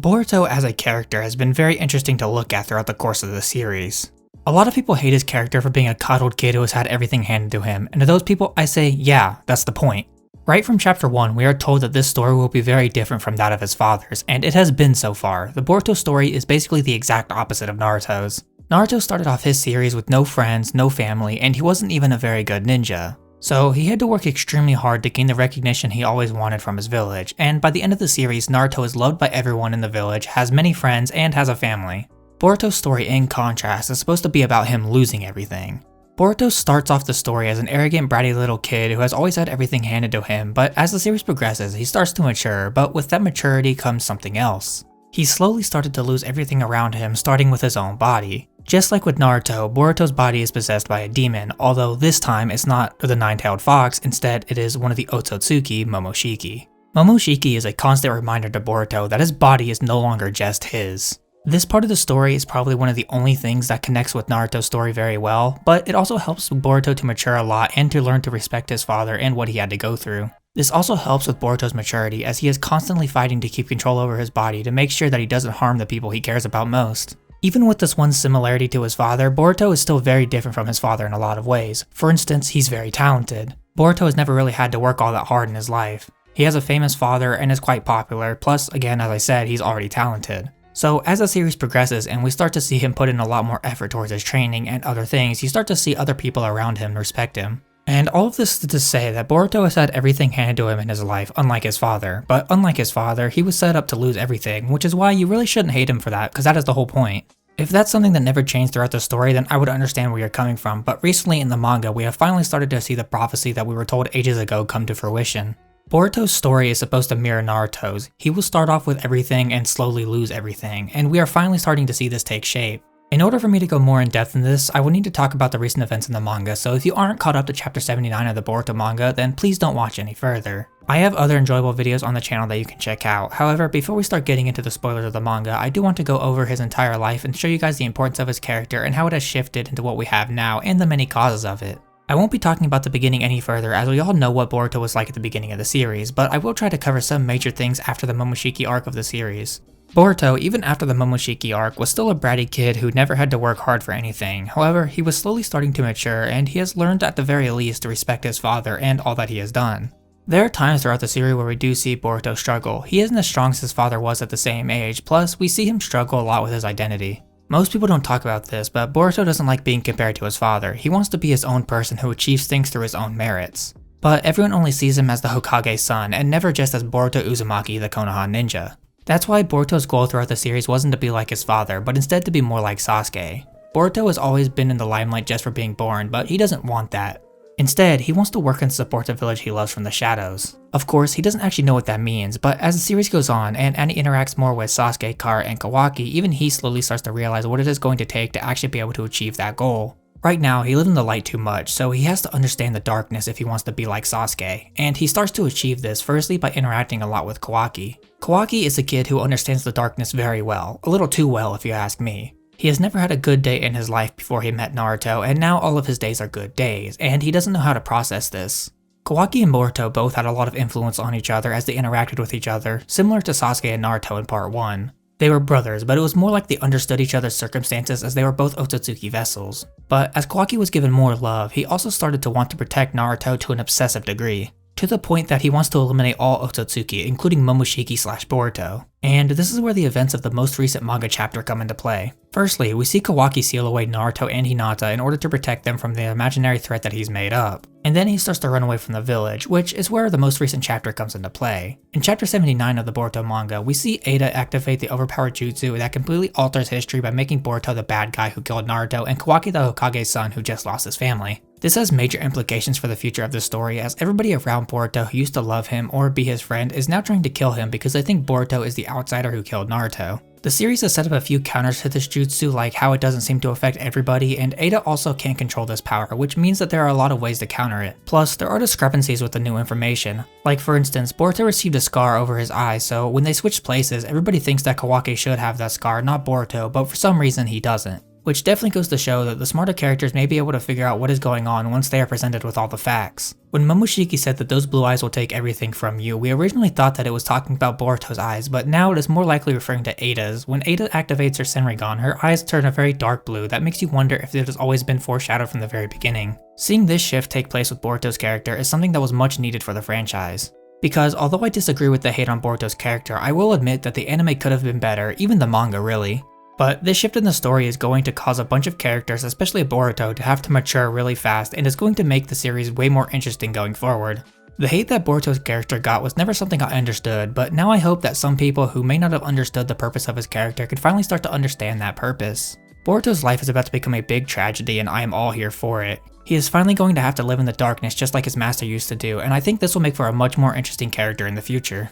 Boruto as a character has been very interesting to look at throughout the course of the series. A lot of people hate his character for being a coddled kid who has had everything handed to him, and to those people I say, yeah, that's the point. Right from chapter 1, we are told that this story will be very different from that of his father's, and it has been so far. The Boruto story is basically the exact opposite of Naruto's. Naruto started off his series with no friends, no family, and he wasn't even a very good ninja. So he had to work extremely hard to gain the recognition he always wanted from his village, and by the end of the series, Naruto is loved by everyone in the village, has many friends, and has a family. Boruto's story, in contrast, is supposed to be about him losing everything. Boruto starts off the story as an arrogant, bratty little kid who has always had everything handed to him, but as the series progresses, he starts to mature, but with that maturity comes something else. He slowly started to lose everything around him, starting with his own body. Just like with Naruto, Boruto's body is possessed by a demon, although this time it's not the nine-tailed fox, instead it is one of the Otsutsuki, Momoshiki. Momoshiki is a constant reminder to Boruto that his body is no longer just his. This part of the story is probably one of the only things that connects with Naruto's story very well, but it also helps Boruto to mature a lot and to learn to respect his father and what he had to go through. This also helps with Boruto's maturity as he is constantly fighting to keep control over his body to make sure that he doesn't harm the people he cares about most. Even with this one similarity to his father, Boruto is still very different from his father in a lot of ways. For instance, he's very talented. Boruto has never really had to work all that hard in his life. He has a famous father and is quite popular, plus again as I said, he's already talented. So as the series progresses and we start to see him put in a lot more effort towards his training and other things, you start to see other people around him respect him. And all of this is to say that Boruto has had everything handed to him in his life, unlike his father. But unlike his father, he was set up to lose everything, which is why you really shouldn't hate him for that, because that is the whole point. If that's something that never changed throughout the story, then I would understand where you're coming from, but recently in the manga, we have finally started to see the prophecy that we were told ages ago come to fruition. Boruto's story is supposed to mirror Naruto's. He will start off with everything and slowly lose everything, and we are finally starting to see this take shape. In order for me to go more in depth in this, I will need to talk about the recent events in the manga, so if you aren't caught up to chapter 79 of the Boruto manga, then please don't watch any further. I have other enjoyable videos on the channel that you can check out. However, before we start getting into the spoilers of the manga, I do want to go over his entire life and show you guys the importance of his character and how it has shifted into what we have now and the many causes of it. I won't be talking about the beginning any further as we all know what Boruto was like at the beginning of the series, but I will try to cover some major things after the Momoshiki arc of the series. Boruto, even after the Momoshiki arc, was still a bratty kid who never had to work hard for anything. However, he was slowly starting to mature and he has learned at the very least to respect his father and all that he has done. There are times throughout the series where we do see Boruto struggle. He isn't as strong as his father was at the same age, plus we see him struggle a lot with his identity. Most people don't talk about this, but Boruto doesn't like being compared to his father. He wants to be his own person who achieves things through his own merits. But everyone only sees him as the Hokage's son and never just as Boruto Uzumaki, the Konoha ninja. That's why Boruto's goal throughout the series wasn't to be like his father, but instead to be more like Sasuke. Boruto has always been in the limelight just for being born, but he doesn't want that. Instead, he wants to work and support the village he loves from the shadows. Of course, he doesn't actually know what that means, but as the series goes on and Annie interacts more with Sasuke, Kara, and Kawaki, even he slowly starts to realize what it is going to take to actually be able to achieve that goal. Right now, he lives in the light too much, so he has to understand the darkness if he wants to be like Sasuke, and he starts to achieve this firstly by interacting a lot with Kawaki. Kawaki is a kid who understands the darkness very well, a little too well if you ask me. He has never had a good day in his life before he met Naruto, and now all of his days are good days, and he doesn't know how to process this. Kawaki and Boruto both had a lot of influence on each other as they interacted with each other, similar to Sasuke and Naruto in part 1. They were brothers, but it was more like they understood each other's circumstances as they were both Otsutsuki vessels. But as Kawaki was given more love, he also started to want to protect Naruto to an obsessive degree, to the point that he wants to eliminate all Otsutsuki, including Momoshiki/Boruto. And this is where the events of the most recent manga chapter come into play. Firstly, we see Kawaki seal away Naruto and Hinata in order to protect them from the imaginary threat that he's made up. And then he starts to run away from the village, which is where the most recent chapter comes into play. In chapter 79 of the Boruto manga, we see Ada activate the overpowered jutsu that completely alters history by making Boruto the bad guy who killed Naruto and Kawaki the Hokage's son who just lost his family. This has major implications for the future of the story as everybody around Boruto who used to love him or be his friend is now trying to kill him because they think Boruto is the outsider who killed Naruto. The series has set up a few counters to this jutsu, like how it doesn't seem to affect everybody, and Ada also can't control this power, which means that there are a lot of ways to counter it. Plus, there are discrepancies with the new information. Like for instance, Boruto received a scar over his eye, so when they switched places, everybody thinks that Kawaki should have that scar, not Boruto, but for some reason he doesn't. which definitely goes to show that the smarter characters may be able to figure out what is going on once they are presented with all the facts. When Momoshiki said that those blue eyes will take everything from you, we originally thought that it was talking about Boruto's eyes, but now it is more likely referring to Ada's. When Ada activates her Senrigan, her eyes turn a very dark blue that makes you wonder if it has always been foreshadowed from the very beginning. Seeing this shift take place with Boruto's character is something that was much needed for the franchise. Because although I disagree with the hate on Boruto's character, I will admit that the anime could have been better, even the manga really. But this shift in the story is going to cause a bunch of characters, especially Boruto, to have to mature really fast and is going to make the series way more interesting going forward. The hate that Boruto's character got was never something I understood, but now I hope that some people who may not have understood the purpose of his character can finally start to understand that purpose. Boruto's life is about to become a big tragedy and I am all here for it. He is finally going to have to live in the darkness just like his master used to do, and I think this will make for a much more interesting character in the future.